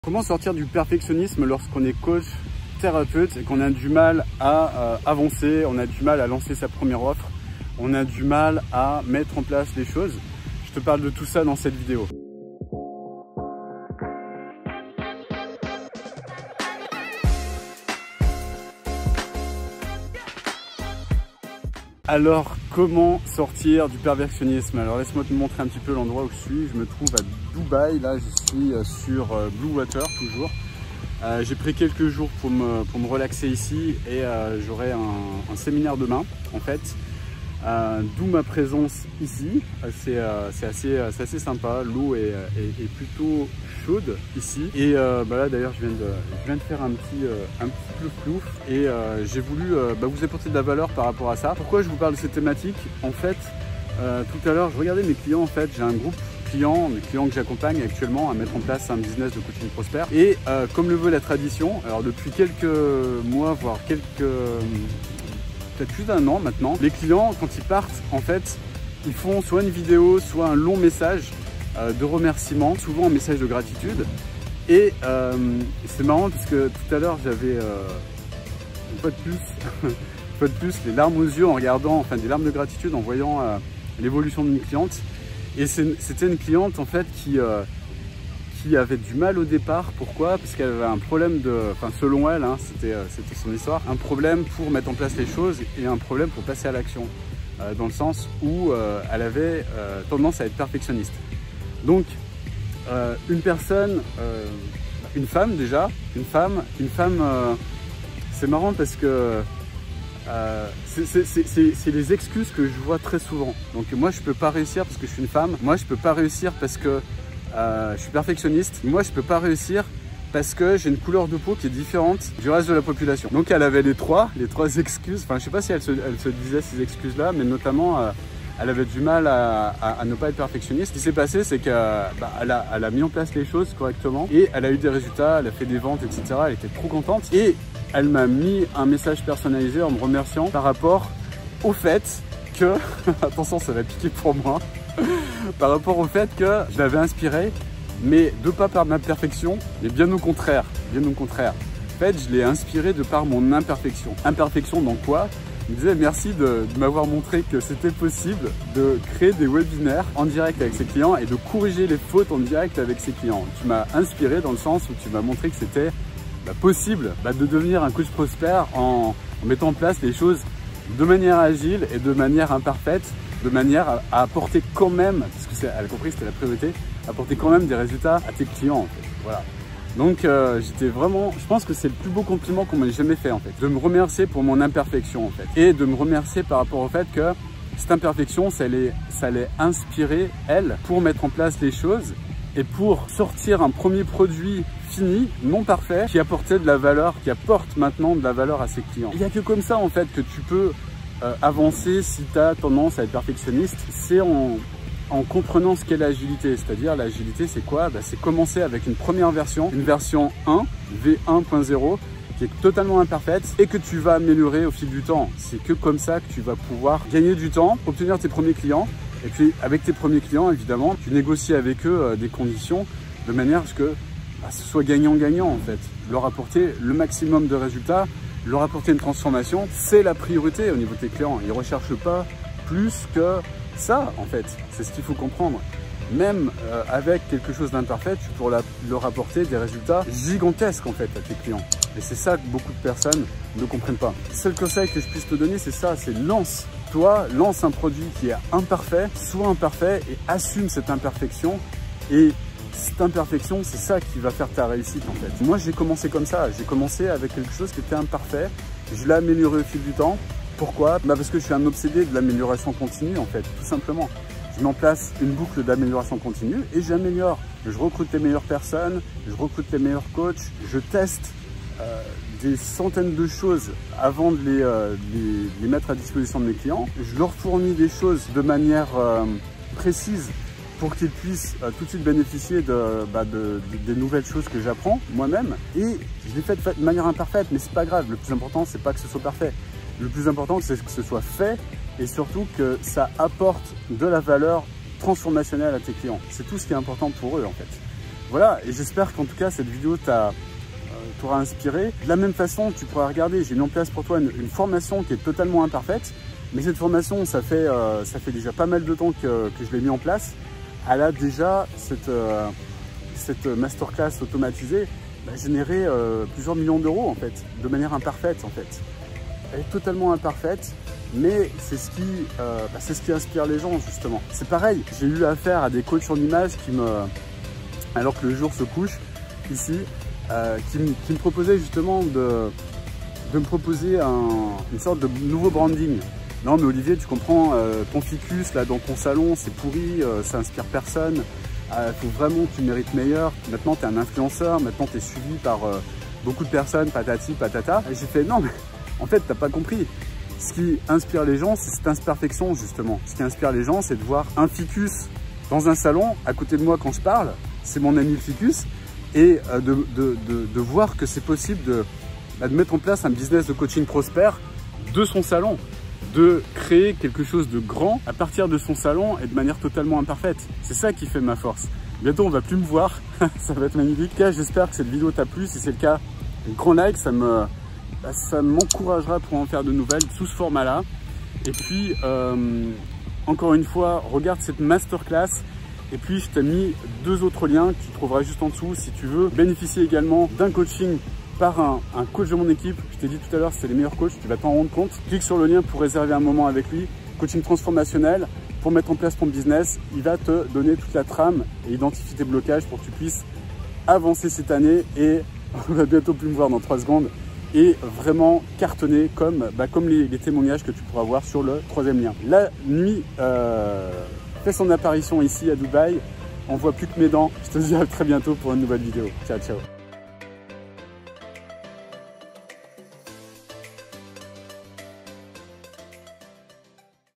Comment sortir du perfectionnisme lorsqu'on est coach, thérapeute et qu'on a du mal à avancer, on a du mal à lancer sa première offre, on a du mal à mettre en place les choses. Je te parle de tout ça dans cette vidéo. Alors, comment sortir du perfectionnisme? Alors, laisse-moi te montrer un petit peu l'endroit où je suis. Je me trouve à Dubaï. Là, je suis sur Blue Water, toujours. J'ai pris quelques jours pour me relaxer ici et j'aurai un séminaire demain, en fait. D'où ma présence ici. C'est assez sympa. L'eau est plutôt chaude ici. Et là, d'ailleurs, je viens de faire un petit plouf et j'ai voulu vous apporter de la valeur par rapport à ça. Pourquoi je vous parle de cette thématique? En fait, tout à l'heure, je regardais mes clients. En fait, j'ai un groupe clients, mes clients que j'accompagne actuellement à mettre en place un business de coaching prospère. Et comme le veut la tradition, alors depuis quelques mois, voire peut-être plus d'un an maintenant, les clients, quand ils partent, en fait, ils font soit une vidéo, soit un long message de remerciement, souvent un message de gratitude. Et c'est marrant parce que tout à l'heure, j'avais une fois de plus les larmes aux yeux en regardant, enfin des larmes de gratitude en voyant l'évolution d'une cliente. Et c'était une cliente en fait qui avait du mal au départ. Pourquoi? Parce qu'elle avait un problème selon elle, hein, c'était son histoire, un problème pour mettre en place les choses et un problème pour passer à l'action, dans le sens où elle avait tendance à être perfectionniste. Donc une femme déjà, c'est marrant parce que c'est les excuses que je vois très souvent. Donc moi je peux pas réussir parce que je suis une femme, moi je peux pas réussir parce que je suis perfectionniste, moi je peux pas réussir parce que j'ai une couleur de peau qui est différente du reste de la population. Donc elle avait les trois excuses, enfin je sais pas si elle se disait ces excuses là, mais notamment elle avait du mal à ne pas être perfectionniste. Ce qui s'est passé, c'est qu'elle a mis en place les choses correctement et elle a eu des résultats, elle a fait des ventes, etc. Elle était trop contente et elle m'a mis un message personnalisé en me remerciant par rapport au fait que, attention ça va piquer pour moi, par rapport au fait que je l'avais inspirée, mais de pas par ma perfection, mais bien au contraire, En fait, je l'ai inspirée de par mon imperfection. Imperfection dans quoi? Il me disait merci de m'avoir montré que c'était possible de créer des webinaires en direct avec ses clients et de corriger les fautes en direct avec ses clients. Tu m'as inspiré dans le sens où tu m'as montré que c'était possible de devenir un coach prospère en mettant en place les choses de manière agile et de manière imparfaite, de manière à apporter quand même, parce que elle a compris que c'était la priorité, apporter quand même des résultats à tes clients en fait. Voilà. Donc j'étais vraiment, je pense que c'est le plus beau compliment qu'on m'ait jamais fait en fait, de me remercier pour mon imperfection en fait, et de me remercier par rapport au fait que cette imperfection, ça allait inspirer elle pour mettre en place les choses et pour sortir un premier produit fini, non parfait, qui apportait de la valeur, qui apporte maintenant de la valeur à ses clients. Il n'y a que comme ça en fait que tu peux avancer si tu as tendance à être perfectionniste. C'est en comprenant ce qu'est l'agilité, c'est-à-dire l'agilité c'est quoi? C'est commencer avec une première version, une version 1, V1.0, qui est totalement imparfaite et que tu vas améliorer au fil du temps. C'est que comme ça que tu vas pouvoir gagner du temps, obtenir tes premiers clients. Et puis avec tes premiers clients, évidemment, tu négocies avec eux des conditions de manière à ce que ce soit gagnant-gagnant en fait. Leur apporter le maximum de résultats, leur apporter une transformation, c'est la priorité au niveau de tes clients. Ils ne recherchent pas plus que ça en fait. C'est ce qu'il faut comprendre. Même avec quelque chose d'imparfait, tu pourras leur apporter des résultats gigantesques en fait à tes clients. Et c'est ça que beaucoup de personnes ne comprennent pas. Le seul conseil que je puisse te donner, c'est ça, c'est lance un produit qui est imparfait, sois imparfait et assume cette imperfection. Et cette imperfection, c'est ça qui va faire ta réussite en fait. Moi, j'ai commencé comme ça. J'ai commencé avec quelque chose qui était imparfait. Je l'ai amélioré au fil du temps. Pourquoi? Parce que je suis un obsédé de l'amélioration continue en fait, tout simplement. Je mets en place une boucle d'amélioration continue et j'améliore. Je recrute les meilleures personnes, je recrute les meilleurs coachs, je teste des centaines de choses avant de les mettre à disposition de mes clients. Je leur fournis des choses de manière précise pour qu'ils puissent tout de suite bénéficier des nouvelles choses que j'apprends moi-même. Et je l'ai fait de manière imparfaite, mais c'est pas grave. Le plus important, c'est pas que ce soit parfait. Le plus important, c'est que ce soit fait et surtout que ça apporte de la valeur transformationnelle à tes clients. C'est tout ce qui est important pour eux en fait. voilà, et j'espère qu'en tout cas cette vidéo t'aura inspiré. De la même façon, tu pourras regarder, j'ai mis en place pour toi une formation qui est totalement imparfaite, mais cette formation, ça fait déjà pas mal de temps que je l'ai mis en place. Elle a déjà cette masterclass automatisée généré plusieurs millions d'euros en fait, de manière imparfaite en fait. Elle est totalement imparfaite, mais c'est ce qui inspire les gens justement. C'est pareil, j'ai eu affaire à des coachs en images alors que le jour se couche ici, qui me proposaient justement de me proposer une sorte de nouveau branding. Non mais Olivier, tu comprends, ton ficus là dans ton salon, c'est pourri, ça inspire personne. Faut vraiment que tu mérites meilleur. Maintenant, tu es un influenceur, maintenant tu es suivi par beaucoup de personnes, patati, patata. Et j'ai fait non, mais en fait, t'as pas compris. Ce qui inspire les gens, c'est cette imperfection justement. Ce qui inspire les gens, c'est de voir un ficus dans un salon, à côté de moi quand je parle, c'est mon ami le ficus, et de voir que c'est possible de mettre en place un business de coaching prospère de son salon, de créer quelque chose de grand à partir de son salon et de manière totalement imparfaite. C'est ça qui fait ma force. Bientôt, on va plus me voir. Ça va être magnifique. En tout cas, j'espère que cette vidéo t'a plu. Si c'est le cas, un grand like, ça m'encouragera pour en faire de nouvelles sous ce format-là. Et puis, encore une fois, regarde cette masterclass. Et puis, je t'ai mis 2 autres liens que tu trouveras juste en dessous si tu veux bénéficier également d'un coaching par un coach de mon équipe. Je t'ai dit tout à l'heure, c'est les meilleurs coachs, tu vas t'en rendre compte. Clique sur le lien pour réserver un moment avec lui. Coaching transformationnel pour mettre en place ton business. Il va te donner toute la trame et identifier tes blocages pour que tu puisses avancer cette année et on va bientôt plus me voir dans 3 secondes et vraiment cartonner comme les témoignages que tu pourras voir sur le 3e lien. La nuit fait son apparition ici à Dubaï. On voit plus que mes dents. Je te dis à très bientôt pour une nouvelle vidéo. Ciao, ciao.